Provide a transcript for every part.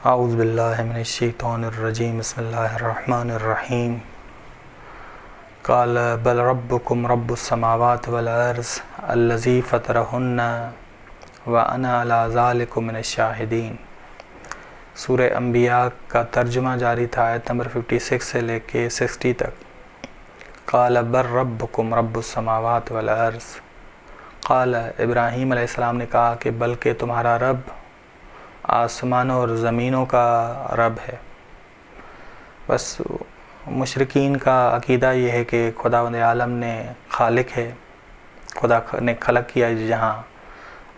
اعوذ باللہ من الشیطان الرجیم بسم اللہ الرحمن الرحیم قال بل ربکم رب السماوات والارض الذی فطرہن وانا علی ذلک من الشاہدین۔ سورہ انبیاء کا ترجمہ جاری تھا آیت نمبر 56 سے لے کے 60 تک۔ قال بل ربکم رب السماوات والارض، قال ابراہیم علیہ السلام نے کہا کہ بلکہ تمہارا رب آسمانوں اور زمینوں کا رب ہے۔ بس مشرکین کا عقیدہ یہ ہے کہ خداوند عالم نے خالق ہے، خدا نے خلق کیا جہاں،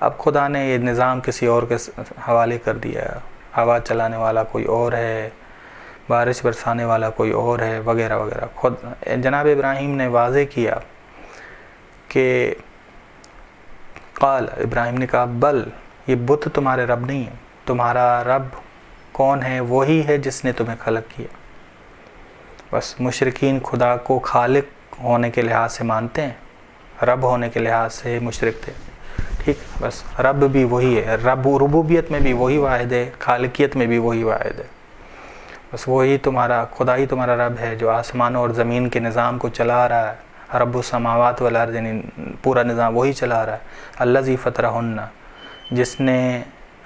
اب خدا نے یہ نظام کسی اور کے حوالے کر دیا، ہوا چلانے والا کوئی اور ہے، بارش برسانے والا کوئی اور ہے، وغیرہ وغیرہ۔ خود جناب ابراہیم نے واضح کیا کہ قال، ابراہیم نے کہا بل، یہ بت تمہارے رب نہیں ہے، تمہارا رب کون ہے؟ وہی ہے جس نے تمہیں خلق کیا۔ بس مشرکین خدا کو خالق ہونے کے لحاظ سے مانتے ہیں، رب ہونے کے لحاظ سے مشرک تھے، ٹھیک۔ بس رب بھی وہی ہے، رب ربوبیت میں بھی وہی واحد ہے، خالقیت میں بھی وہی واحد ہے۔ بس وہی تمہارا خدا ہی تمہارا رب ہے جو آسمانوں اور زمین کے نظام کو چلا رہا ہے، رب السماوات والارض، یعنی پورا نظام وہی چلا رہا ہے۔ الذی فطرہن، جس نے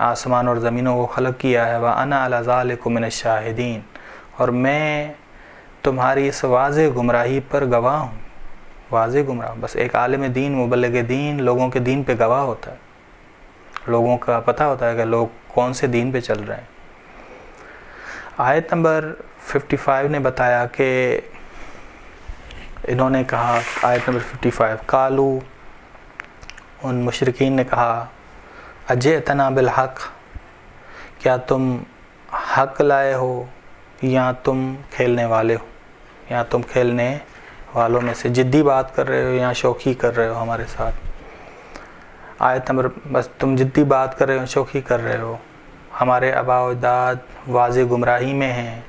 آسمان اور زمینوں کو خلق کیا ہے، وَأَنَا عَلَى ذَلِكُ مِنَ الشَّاهِدِينَ، اور میں تمہاری اس واضح گمراہی پر گواہ ہوں۔ واضح گمراہ، بس ایک عالم دین، مبلغ دین لوگوں کے دین پہ گواہ ہوتا ہے، لوگوں کا پتہ ہوتا ہے کہ لوگ کون سے دین پہ چل رہے ہیں۔ آیت نمبر 55 نے بتایا کہ انہوں نے کہا، آیت نمبر 55، قالو، ان مشرکین نے کہا، اجئتنا بالحق، کیا تم حق لائے ہو یا تم کھیلنے والے ہو، یا تم کھیلنے والوں میں سے جدی بات کر رہے ہو یا شوخی کر رہے ہو ہمارے ساتھ۔ آیت نمبر، بس تم جدی بات کر رہے ہو، شوخی کر رہے ہو، ہمارے آباء و اجداد واضح گمراہی میں ہیں،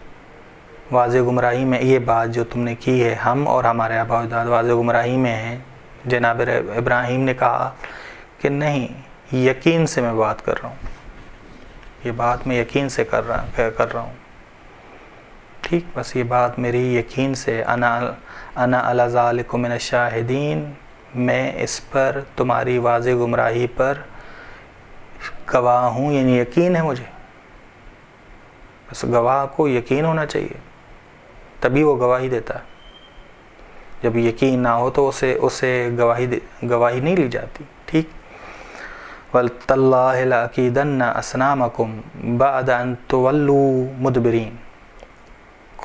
واضح گمراہی میں، یہ بات جو تم نے کی ہے، ہم اور ہمارے آباء و اجداد واضح گمراہی میں ہیں۔ جناب ابراہیم نے کہا کہ نہیں، یقین سے میں بات کر رہا ہوں، یہ بات میں یقین سے کر رہا ہوں، ٹھیک۔ بس یہ بات میری یقین سے، انا علی ذالک من الشاہدین، میں اس پر، تمہاری واضح گمراہی پر گواہ ہوں، یعنی یقین ہے مجھے۔ بس گواہ کو یقین ہونا چاہیے، تبھی وہ گواہی دیتا ہے۔ جب یقین نہ ہو تو اسے گواہی نہیں لی جاتی، ٹھیک۔ وَالتَّاللَّهِ لَأَكِيدَنَّ أَصْنَامَكُمْ بَعْدَ أَن تُوَلُّوا مُدْبِرِينَ،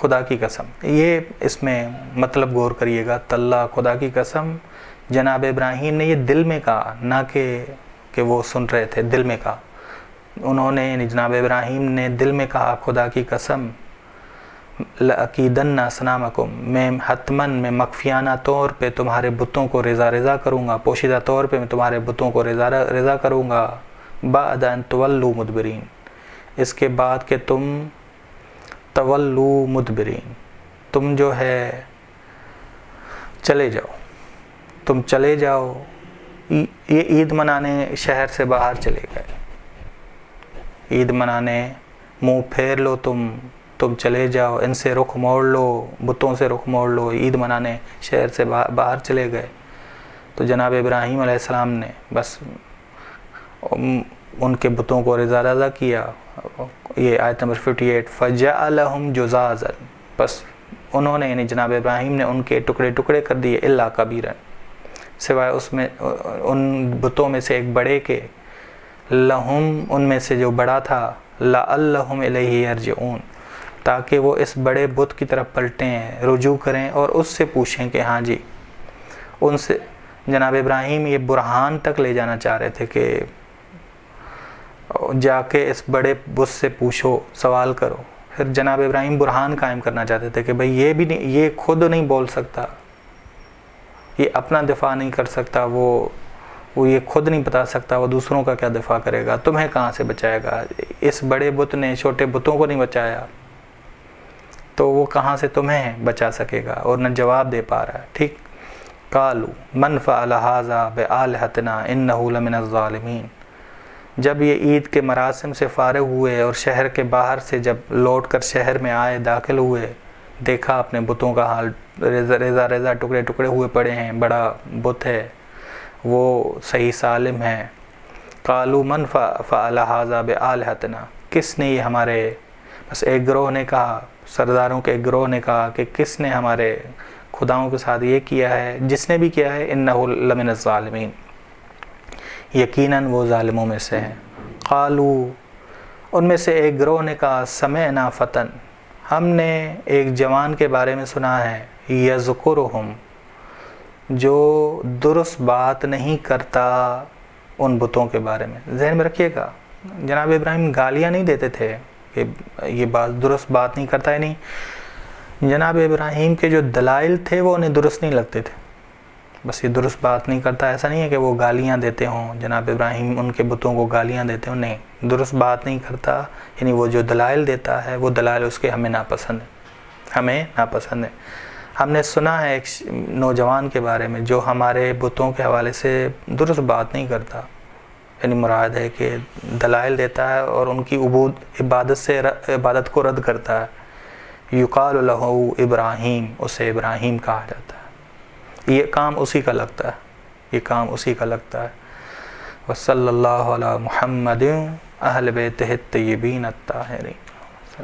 خدا کی قسم، یہ اس میں مطلب غور کریے گا، تاللہ، خدا کی قسم، جناب ابراہیم نے یہ دل میں کہا، نہ کہ وہ سن رہے تھے، دل میں کہا انہوں نے، یعنی جناب ابراہیم نے دل میں کہا، خدا کی قسم، لَأَكِيدَنَّ أَصْنَامَكُمْ، میں حتماً، میں مخفیانہ طور پہ تمہارے بتوں کو رضا کروں گا، پوشیدہ طور پہ میں تمہارے بتوں کو رضا کروں گا، بعد ان تولوا مدبرین، اس کے بعد کہ تم تولوا مدبرین، تم جو ہے چلے جاؤ، تم چلے جاؤ، یہ عید منانے شہر سے باہر چلے گئے، عید منانے منہ پھیر لو، تم چلے جاؤ، ان سے رخ موڑ لو، بتوں سے رخ موڑ لو، عید منانے شہر سے باہر چلے گئے۔ تو جناب ابراہیم علیہ السلام نے بس ان کے بتوں کو رضا کیا۔ یہ آیت نمبر 58، فَجَعَلَهُمْ جُذَاذًا، بس انہوں نے، یعنی جناب ابراہیم نے ان کے ٹکڑے کر دیے، الا کبیرا، سوائے اس میں ان بتوں میں سے ایک بڑے کے، لہم، ان میں سے جو بڑا تھا، لَعَلَّهُمْ إِلَيْهِ يَرْجِعُونَ، تاکہ وہ اس بڑے بت کی طرف پلٹیں، رجوع کریں اور اس سے پوچھیں کہ ہاں جی، ان سے جناب ابراہیم یہ برہان تک لے جانا چاہ رہے تھے کہ جا کے اس بڑے بت سے پوچھو، سوال کرو۔ پھر جناب ابراہیم برہان قائم کرنا چاہتے تھے کہ بھئی یہ بھی نہیں، یہ خود نہیں بول سکتا، یہ اپنا دفاع نہیں کر سکتا، وہ یہ خود نہیں بتا سکتا، وہ دوسروں کا کیا دفاع کرے گا، تمہیں کہاں سے بچائے گا؟ اس بڑے بت نے چھوٹے بتوں کو نہیں بچایا تو وہ کہاں سے تمہیں بچا سکے گا؟ اور نہ جواب دے پا رہا ہے، ٹھیک۔ قالوا من فعل هذا بآلهتنا انه لمن الظالمین، جب یہ عید کے مراسم سے فارغ ہوئے اور شہر کے باہر سے جب لوٹ کر شہر میں آئے، داخل ہوئے، دیکھا اپنے بتوں کا حال، ریزہ ریزہ ٹکڑے ٹکڑے ہوئے پڑے ہیں، بڑا بت ہے، وہ صحیح سالم ہے۔ قالوا من فعل هذا بآلہتنا، کس نے یہ ہمارے، بس ایک گروہ نے کہا، سرداروں کے ایک گروہ نے کہا کہ کس نے ہمارے خداؤں کے ساتھ یہ کیا ہے، جس نے بھی کیا ہے انہ لمن الظالمین، یقیناً وہ ظالموں میں سے ہے۔ قالوا، ان میں سے ایک گروہ نے کہا سمعنا فتن، ہم نے ایک جوان کے بارے میں سنا ہے، یذکرہم، جو درست بات نہیں کرتا ان بتوں کے بارے میں۔ ذہن میں رکھیے گا، جناب ابراہیم گالیاں نہیں دیتے تھے کہ یہ بات درست بات نہیں کرتا ہے، نہیں، جناب ابراہیم کے جو دلائل تھے وہ انہیں درست نہیں لگتے تھے۔ بس یہ درست بات نہیں کرتا، ایسا نہیں ہے کہ وہ گالیاں دیتے ہوں، جناب ابراہیم ان کے بتوں کو گالیاں دیتے ہوں، نہیں، درست بات نہیں کرتا، یعنی وہ جو دلائل دیتا ہے وہ دلائل اس کے ہمیں ناپسند ہیں، ہمیں ناپسند ہے۔ ہم نے سنا ہے ایک نوجوان کے بارے میں جو ہمارے بتوں کے حوالے سے درست بات نہیں کرتا، یعنی مراد ہے کہ دلائل دیتا ہے اور ان کی عبادت کو رد کرتا ہے۔ یقال لہ ابراہیم، اسے ابراہیم کہا جاتا ہے۔ یہ کام اسی کا لگتا ہے، یہ کام اسی کا لگتا ہے۔ وصلی اللہ علی محمد اہل بیتہ الطیبین الطاہرین۔